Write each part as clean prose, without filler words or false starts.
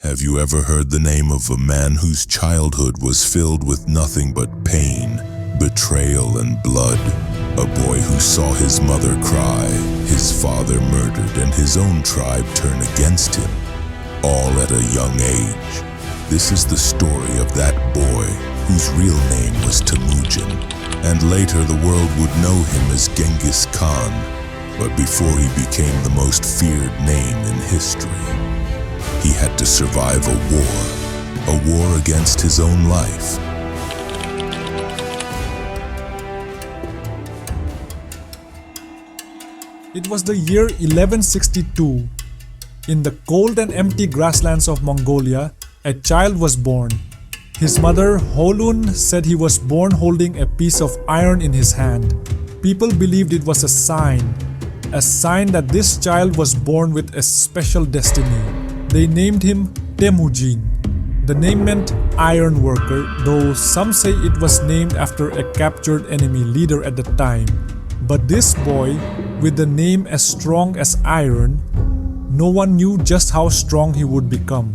Have you ever heard the name of a man whose childhood was filled with nothing but pain, betrayal, and blood? A boy who saw his mother cry, his father murdered, and his own tribe turn against him, all at a young age. This is the story of that boy whose real name was Temujin, and later the world would know him as Genghis Khan, but before he became the most feared name in history, he had to survive a war against his own life. It was the year 1162. In the cold and empty grasslands of Mongolia, a child was born. His mother, Holun, said he was born holding a piece of iron in his hand. People believed it was a sign that this child was born with a special destiny. They named him Temujin. The name meant iron worker, though some say it was named after a captured enemy leader at the time. But this boy, with the name as strong as iron, no one knew just how strong he would become.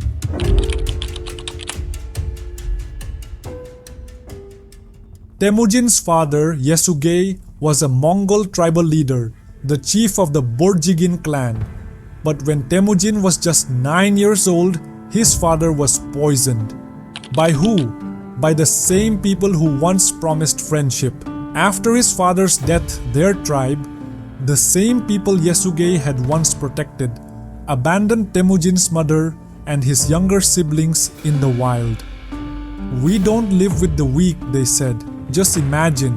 Temujin's father, Yasugei, was a Mongol tribal leader, the chief of the Borte clan. But when Temujin was just 9 years old, his father was poisoned. By who? By the same people who once promised friendship. After his father's death, their tribe, the same people Yasugei had once protected, abandoned Temujin's mother and his younger siblings in the wild. "We don't live with the weak," they said. "Just imagine.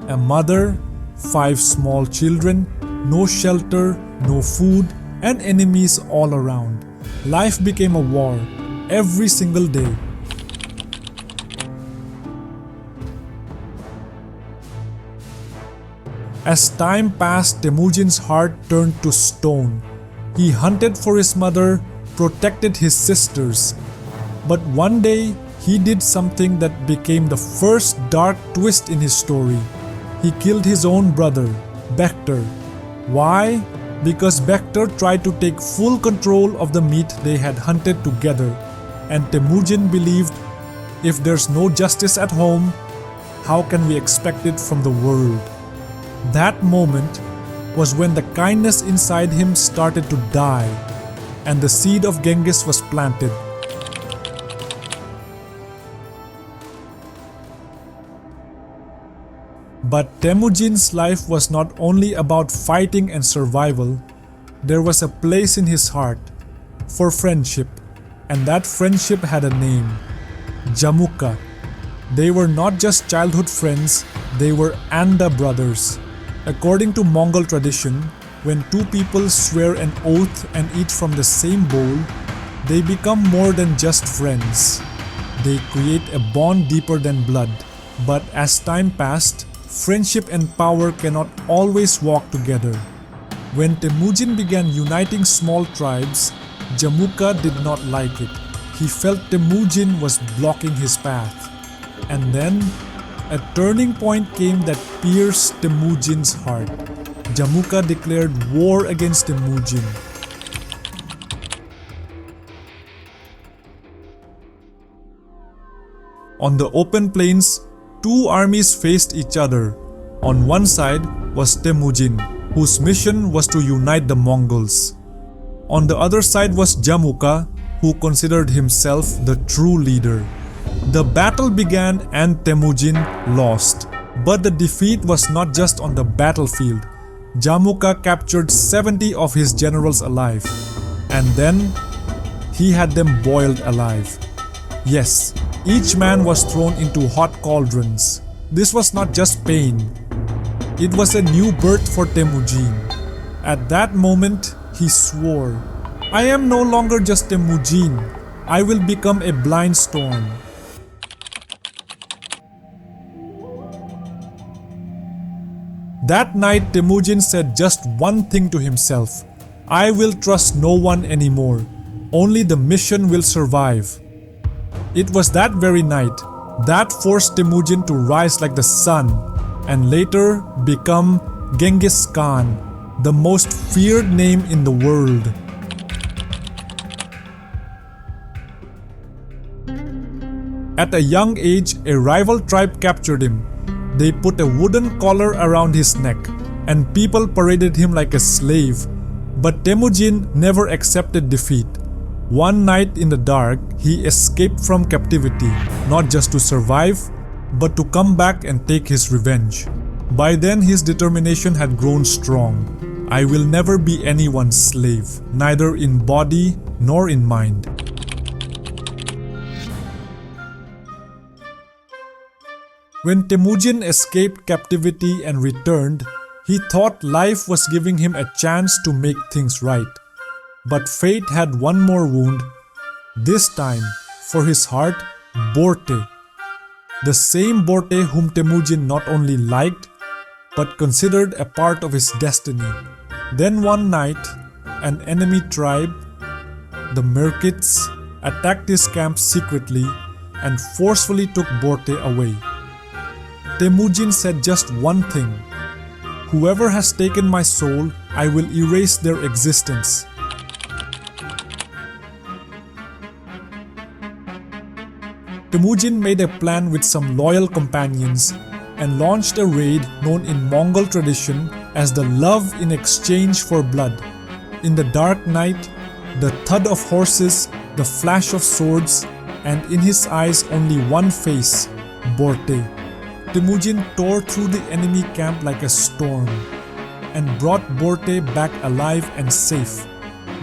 A mother, 5 small children, no shelter, no food, and enemies all around. Life became a war, every single day." As time passed, Temujin's heart turned to stone. He hunted for his mother, protected his sisters. But one day, he did something that became the first dark twist in his story. He killed his own brother, Bekter. Why? Because Bekter tried to take full control of the meat they had hunted together, and Temujin believed, if there's no justice at home, how can we expect it from the world? That moment was when the kindness inside him started to die, and the seed of Genghis was planted. But Temujin's life was not only about fighting and survival. There was a place in his heart for friendship, and that friendship had a name: Jamukha. They were not just childhood friends, they were Anda brothers. According to Mongol tradition, when two people swear an oath and eat from the same bowl, they become more than just friends. They create a bond deeper than blood. But as time passed, friendship and power cannot always walk together. When Temujin began uniting small tribes, Jamukha did not like it. He felt Temujin was blocking his path. And then, a turning point came that pierced Temujin's heart. Jamukha declared war against Temujin. On the open plains, two armies faced each other. On one side was Temujin, whose mission was to unite the Mongols. On the other side was Jamukha, who considered himself the true leader. The battle began and Temujin lost. But the defeat was not just on the battlefield. Jamukha captured 70 of his generals alive. And then, he had them boiled alive. Yes, each man was thrown into hot cauldrons. This was not just pain. It was a new birth for Temujin. At that moment, he swore, "I am no longer just Temujin. I will become a blind storm." That night, Temujin said just one thing to himself: "I will trust no one anymore. Only the mission will survive." It was that very night that forced Temujin to rise like the sun and later become Genghis Khan, the most feared name in the world. At a young age, a rival tribe captured him. They put a wooden collar around his neck, and people paraded him like a slave. But Temujin never accepted defeat. One night in the dark, he escaped from captivity, not just to survive, but to come back and take his revenge. By then, his determination had grown strong. I will never be anyone's slave, neither in body nor in mind. When Temujin escaped captivity and returned, he thought life was giving him a chance to make things right. But fate had one more wound, this time, for his heart, Borte. The same Borte whom Temujin not only liked, but considered a part of his destiny. Then one night, an enemy tribe, the Merkits, attacked his camp secretly and forcefully took Borte away. Temujin said just one thing: "Whoever has taken my soul, I will erase their existence." Temujin made a plan with some loyal companions and launched a raid known in Mongol tradition as the love in exchange for blood. In the dark night, the thud of horses, the flash of swords, and in his eyes only one face, Borte. Temujin tore through the enemy camp like a storm and brought Borte back alive and safe.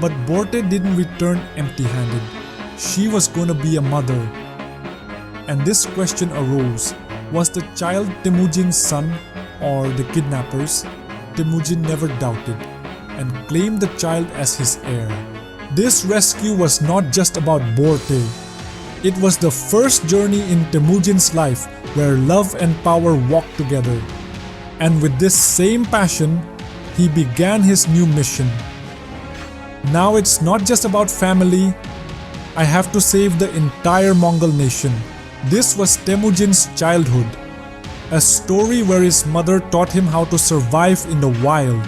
But Borte didn't return empty-handed. She was going to be a mother. And this question arose: was the child Temujin's son or the kidnappers? Temujin never doubted and claimed the child as his heir. This rescue was not just about Borte. It was the first journey in Temujin's life where love and power walked together. And with this same passion, he began his new mission. Now it's not just about family. I have to save the entire Mongol nation. This was Temujin's childhood, a story where his mother taught him how to survive in the wild,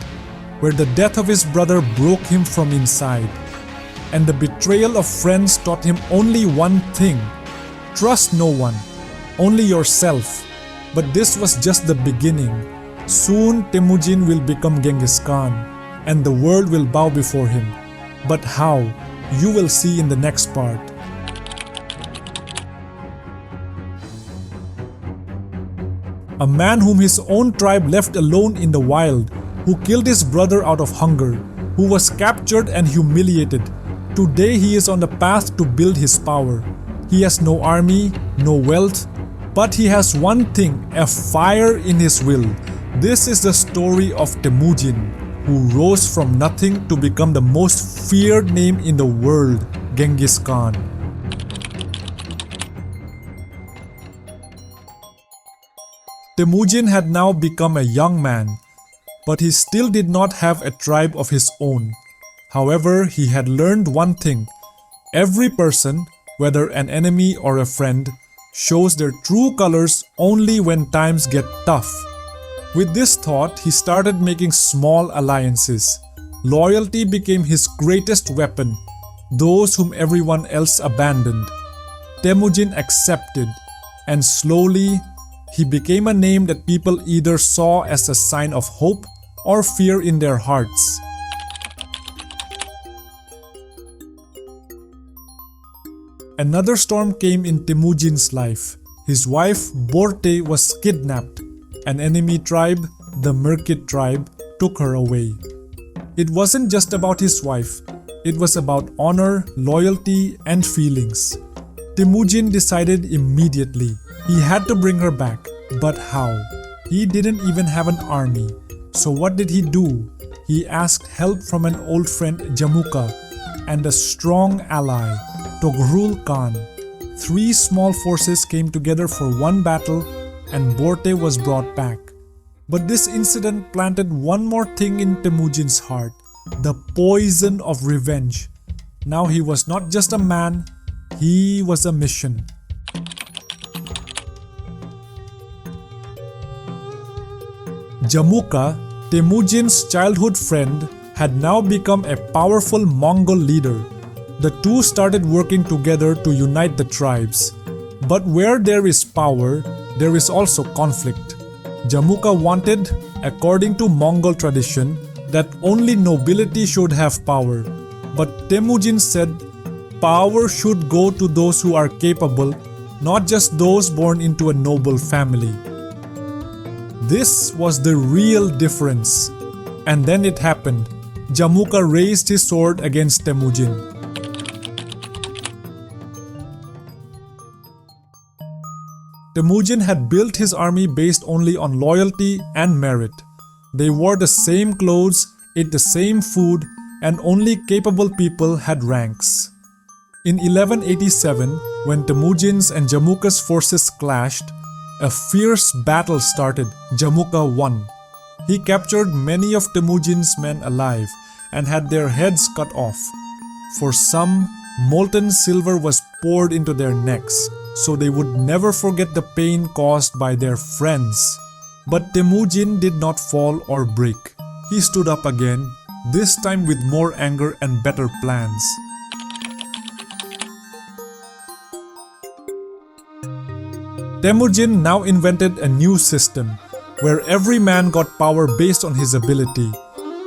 where the death of his brother broke him from inside, and the betrayal of friends taught him only one thing: trust no one, only yourself. But this was just the beginning. Soon Temujin will become Genghis Khan, and the world will bow before him. But how? You will see in the next part. A man whom his own tribe left alone in the wild, who killed his brother out of hunger, who was captured and humiliated. Today he is on the path to build his power. He has no army, no wealth, but he has one thing: a fire in his will. This is the story of Temujin, who rose from nothing to become the most feared name in the world, Genghis Khan. Temujin had now become a young man, but he still did not have a tribe of his own. However, he had learned one thing: every person, whether an enemy or a friend, shows their true colors only when times get tough. With this thought, he started making small alliances. Loyalty became his greatest weapon, those whom everyone else abandoned. Temujin accepted, and slowly, he became a name that people either saw as a sign of hope or fear in their hearts. Another storm came in Temujin's life. His wife Borte was kidnapped. An enemy tribe, the Merkit tribe, took her away. It wasn't just about his wife. It was about honor, loyalty, and feelings. Temujin decided immediately. He had to bring her back. But how? He didn't even have an army. So what did he do? He asked help from an old friend, Jamukha, and a strong ally, Toghrul Khan. 3 small forces came together for one battle, and Borte was brought back. But this incident planted one more thing in Temujin's heart: the poison of revenge. Now he was not just a man, he was a mission. Jamukha, Temujin's childhood friend, had now become a powerful Mongol leader. The two started working together to unite the tribes. But where there is power, there is also conflict. Jamukha wanted, according to Mongol tradition, that only nobility should have power. But Temujin said, power should go to those who are capable, not just those born into a noble family. This was the real difference. And then it happened. Jamukha raised his sword against Temujin. Temujin had built his army based only on loyalty and merit. They wore the same clothes, ate the same food, and only capable people had ranks. In 1187, when Temujin's and Jamukha's forces clashed, a fierce battle started. Jamukha won. He captured many of Temujin's men alive and had their heads cut off. For some, molten silver was poured into their necks, so they would never forget the pain caused by their friends. But Temujin did not fall or break. He stood up again, this time with more anger and better plans. Temujin now invented a new system, where every man got power based on his ability.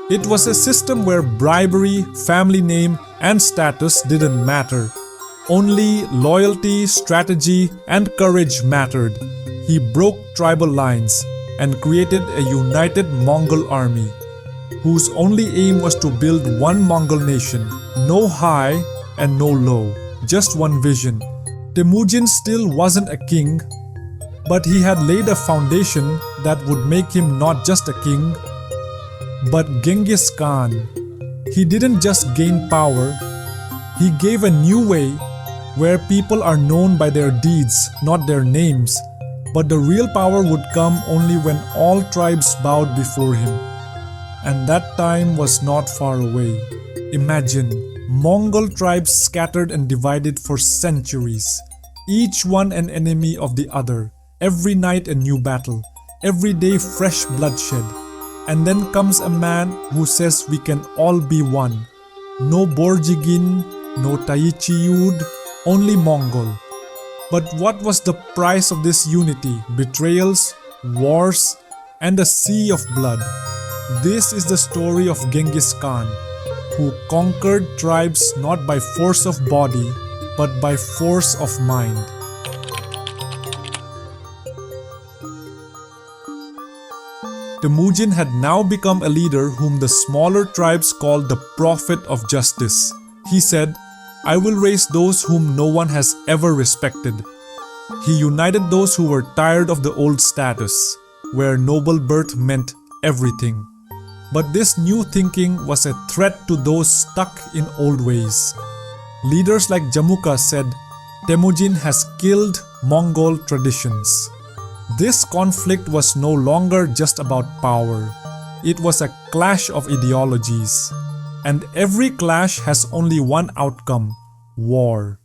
It was a system where bribery, family name, and status didn't matter. Only loyalty, strategy, and courage mattered. He broke tribal lines and created a united Mongol army, whose only aim was to build one Mongol nation, no high and no low, just one vision. Temujin still wasn't a king, but he had laid a foundation that would make him not just a king, but Genghis Khan. He didn't just gain power, he gave a new way where people are known by their deeds, not their names. But the real power would come only when all tribes bowed before him. And that time was not far away. Imagine, Mongol tribes scattered and divided for centuries, each one an enemy of the other. Every night a new battle, every day fresh bloodshed. And then comes a man who says we can all be one. No Borjigin, no Taichiyud, only Mongol. But what was the price of this unity? Betrayals, wars, and a sea of blood. This is the story of Genghis Khan, who conquered tribes not by force of body, but by force of mind. Temujin had now become a leader whom the smaller tribes called the Prophet of Justice. He said, I will raise those whom no one has ever respected. He united those who were tired of the old status, where noble birth meant everything. But this new thinking was a threat to those stuck in old ways. Leaders like Jamukha said, Temujin has killed Mongol traditions. This conflict was no longer just about power. It was a clash of ideologies. And every clash has only one outcome: war.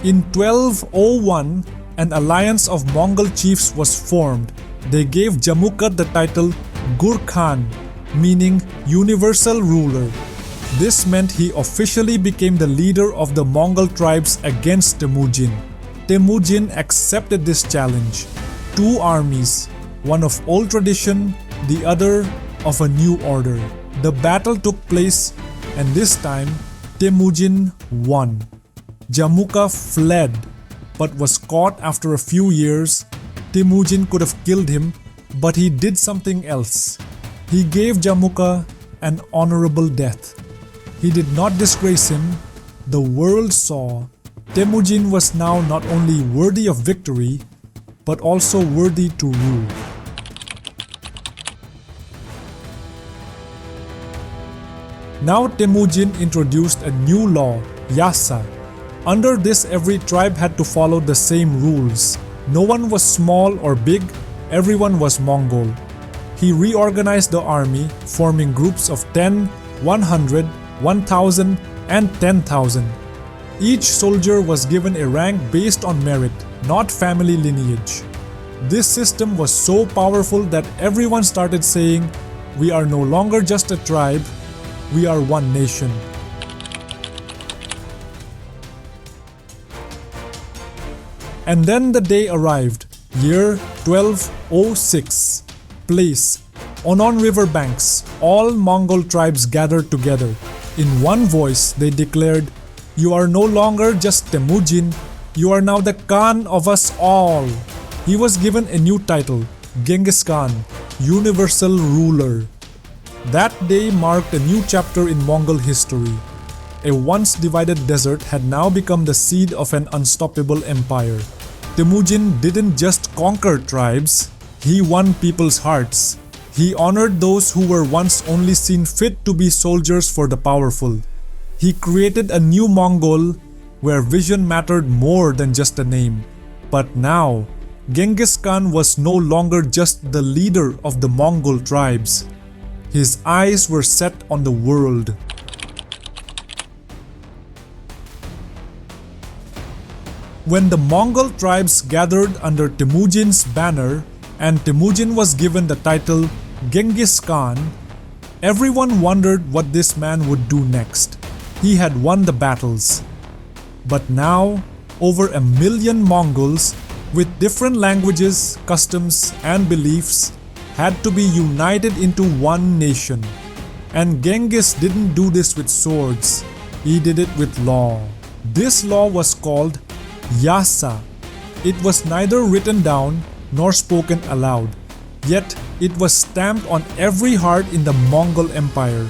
In 1201, an alliance of Mongol chiefs was formed. They gave Jamukha the title Gur Khan, meaning universal ruler. This meant he officially became the leader of the Mongol tribes against Temujin. Temujin accepted this challenge. Two armies, one of old tradition, the other of a new order. The battle took place, and this time Temujin won. Jamukha fled, but was caught after a few years. Temujin could have killed him, but he did something else. He gave Jamukha an honorable death. He did not disgrace him. The world saw Temujin was now not only worthy of victory, but also worthy to rule. Now Temujin introduced a new law, Yassa. Under this, every tribe had to follow the same rules. No one was small or big, everyone was Mongol. He reorganized the army, forming groups of 10, 100, 1,000, and 10,000. Each soldier was given a rank based on merit, not family lineage. This system was so powerful that everyone started saying, We are no longer just a tribe, we are one nation. And then the day arrived, year 1206. Place, Onon River banks, all Mongol tribes gathered together. In one voice they declared, "You are no longer just Temujin, you are now the Khan of us all." He was given a new title, Genghis Khan, Universal Ruler. That day marked a new chapter in Mongol history. A once divided desert had now become the seed of an unstoppable empire. Temujin didn't just conquer tribes, he won people's hearts. He honored those who were once only seen fit to be soldiers for the powerful. He created a new Mongol where vision mattered more than just a name. But now, Genghis Khan was no longer just the leader of the Mongol tribes. His eyes were set on the world. When the Mongol tribes gathered under Temujin's banner and Temujin was given the title Genghis Khan, everyone wondered what this man would do next. He had won the battles. But now, over 1 million Mongols with different languages, customs, and beliefs had to be united into one nation. And Genghis didn't do this with swords, he did it with law. This law was called Yassa. It was neither written down nor spoken aloud, yet it was stamped on every heart in the Mongol Empire.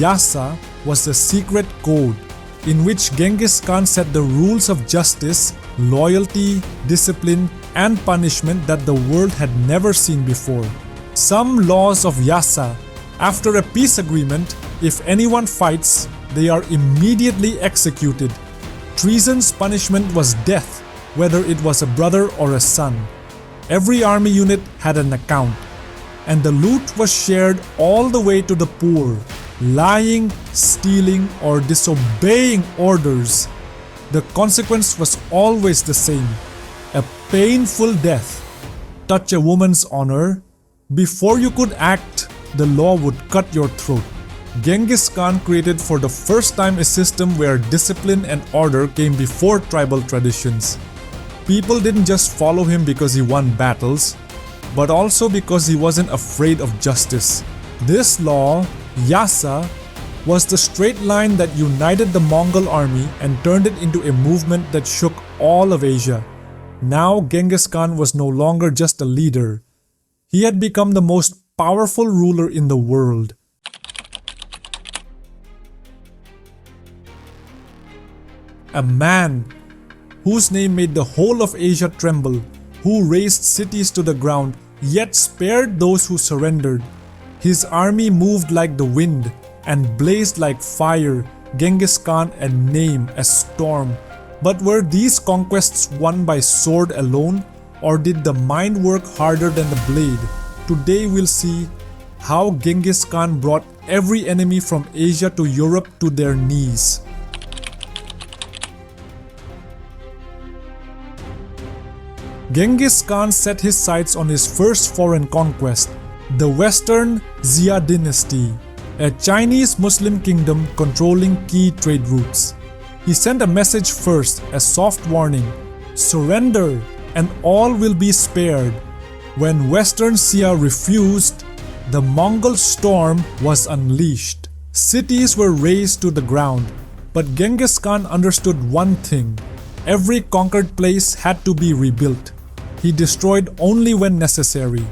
Yassa was the secret code in which Genghis Khan set the rules of justice, loyalty, discipline, and punishment that the world had never seen before. Some laws of Yassa: after a peace agreement, if anyone fights, they are immediately executed. Treason's punishment was death, whether it was a brother or a son. Every army unit had an account, and the loot was shared all the way to the poor. Lying, stealing, or disobeying orders, the consequence was always the same: a painful death. Touch a woman's honor, before you could act, the law would cut your throat. Genghis Khan created for the first time a system where discipline and order came before tribal traditions. People didn't just follow him because he won battles, but also because he wasn't afraid of justice. This law, Yassa, was the straight line that united the Mongol army and turned it into a movement that shook all of Asia. Now Genghis Khan was no longer just a leader. He had become the most powerful ruler in the world. A man whose name made the whole of Asia tremble, who razed cities to the ground, yet spared those who surrendered. His army moved like the wind and blazed like fire. Genghis Khan, a name, a storm. But were these conquests won by sword alone, or did the mind work harder than the blade? Today we'll see how Genghis Khan brought every enemy from Asia to Europe to their knees. Genghis Khan set his sights on his first foreign conquest, the Western Xia Dynasty, a Chinese Muslim kingdom controlling key trade routes. He sent a message first, a soft warning: surrender and all will be spared. When Western Xia refused, the Mongol storm was unleashed. Cities were razed to the ground, but Genghis Khan understood one thing: every conquered place had to be rebuilt. He destroyed only when necessary.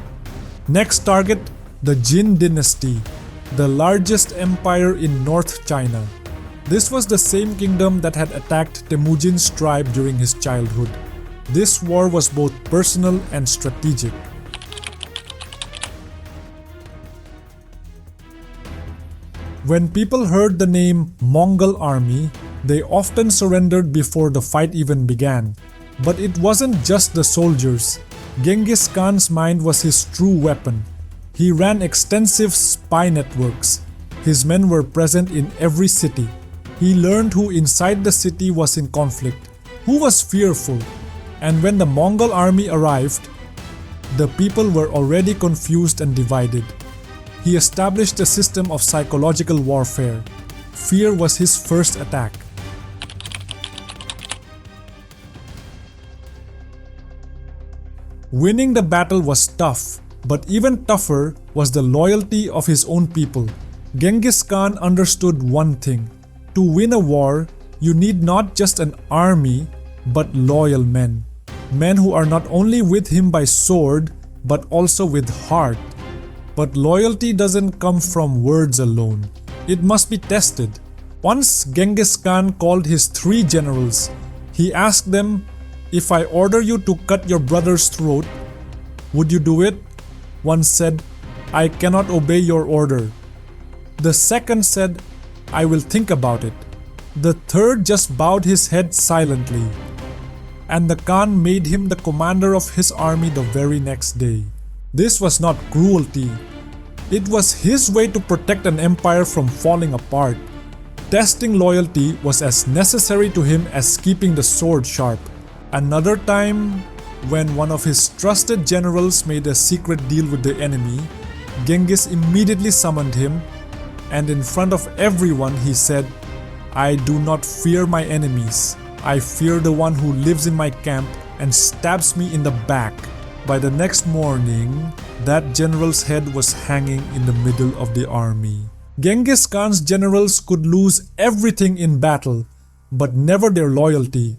Next target, the Jin Dynasty, the largest empire in North China. This was the same kingdom that had attacked Temujin's tribe during his childhood. This war was both personal and strategic. When people heard the name Mongol army, they often surrendered before the fight even began. But it wasn't just the soldiers. Genghis Khan's mind was his true weapon. He ran extensive spy networks. His men were present in every city. He learned who inside the city was in conflict, who was fearful, and when the Mongol army arrived, the people were already confused and divided. He established a system of psychological warfare. Fear was his first attack. Winning the battle was tough, but even tougher was the loyalty of his own people. Genghis Khan understood one thing: to win a war, you need not just an army, but loyal men. Men who are not only with him by sword, but also with heart. But loyalty doesn't come from words alone. It must be tested. Once Genghis Khan called his 3 generals. He asked them, "If I order you to cut your brother's throat, would you do it?" One said, "I cannot obey your order." The second said, "I will think about it." The third just bowed his head silently. And the Khan made him the commander of his army the very next day. This was not cruelty. It was his way to protect an empire from falling apart. Testing loyalty was as necessary to him as keeping the sword sharp. Another time, when one of his trusted generals made a secret deal with the enemy, Genghis immediately summoned him, and in front of everyone he said, "I do not fear my enemies. I fear the one who lives in my camp and stabs me in the back." By the next morning, that general's head was hanging in the middle of the army. Genghis Khan's generals could lose everything in battle, but never their loyalty.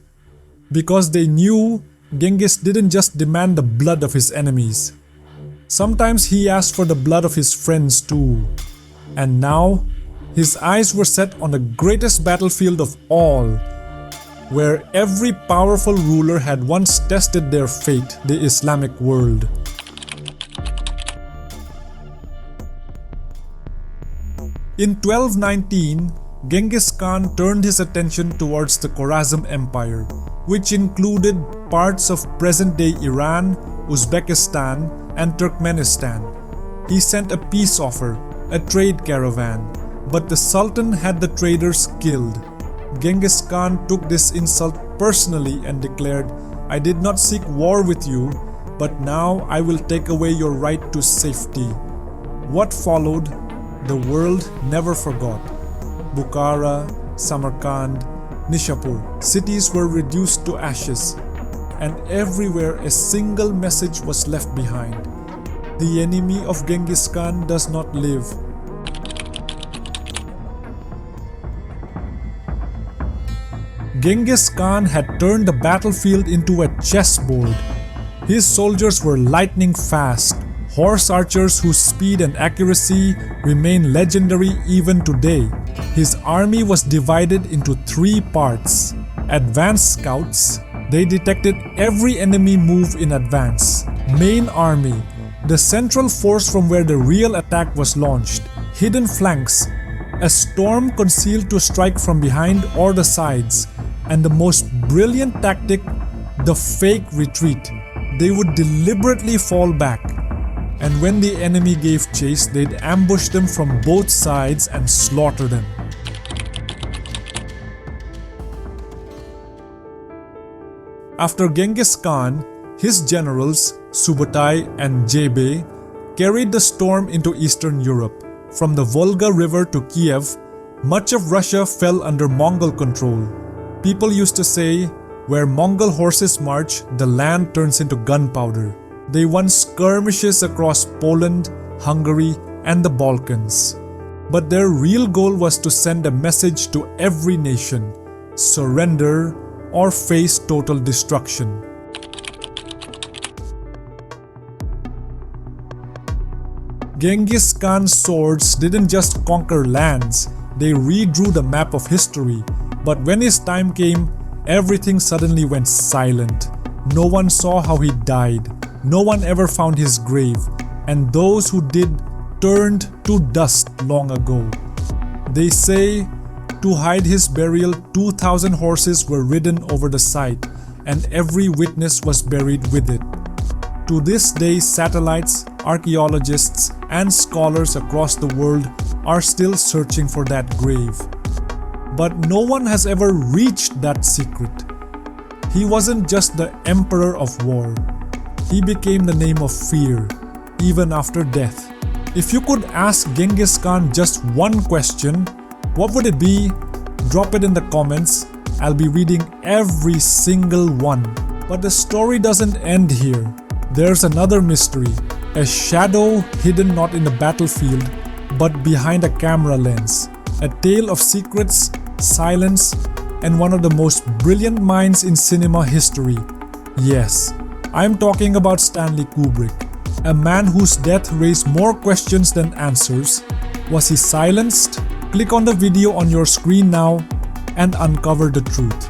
Because they knew Genghis didn't just demand the blood of his enemies. Sometimes he asked for the blood of his friends too. And now, his eyes were set on the greatest battlefield of all, where every powerful ruler had once tested their fate, the Islamic world. In 1219, Genghis Khan turned his attention towards the Khorazm Empire, which included parts of present-day Iran, Uzbekistan, and Turkmenistan. He sent a peace offer, a trade caravan, but the Sultan had the traders killed. Genghis Khan took this insult personally and declared, "I did not seek war with you, but now I will take away your right to safety." What followed, the world never forgot. Bukhara, Samarkand, Nishapur, cities were reduced to ashes, and everywhere a single message was left behind. The enemy of Genghis Khan does not live. Genghis Khan had turned the battlefield into a chessboard. His soldiers were lightning fast, horse archers whose speed and accuracy remain legendary even today. His army was divided into 3 parts. Advanced scouts, they detected every enemy move in advance. Main army, the central force from where the real attack was launched. Hidden flanks, a storm concealed to strike from behind or the sides. And the most brilliant tactic, the fake retreat. They would deliberately fall back. And when the enemy gave chase, they'd ambush them from both sides and slaughter them. After Genghis Khan, his generals, Subutai and Jebe, carried the storm into Eastern Europe. From the Volga River to Kiev, much of Russia fell under Mongol control. People used to say, where Mongol horses march, the land turns into gunpowder. They won skirmishes across Poland, Hungary, and the Balkans. But their real goal was to send a message to every nation: surrender or face total destruction. Genghis Khan's swords didn't just conquer lands, they redrew the map of history. But when his time came, everything suddenly went silent. No one saw how he died. No one ever found his grave. And those who did turned to dust long ago. They say to hide his burial, 2,000 horses were ridden over the site, and every witness was buried with it. To this day, satellites, archaeologists, and scholars across the world are still searching for that grave. But no one has ever reached that secret. He wasn't just the emperor of war. He became the name of fear, even after death. If you could ask Genghis Khan just one question, what would it be? Drop it in the comments. I'll be reading every single one. But the story doesn't end here. There's another mystery, a shadow hidden not in the battlefield, but behind a camera lens. A tale of secrets, silence, and one of the most brilliant minds in cinema history. Yes, I'm talking about Stanley Kubrick, a man whose death raised more questions than answers. Was he silenced? Click on the video on your screen now and uncover the truth.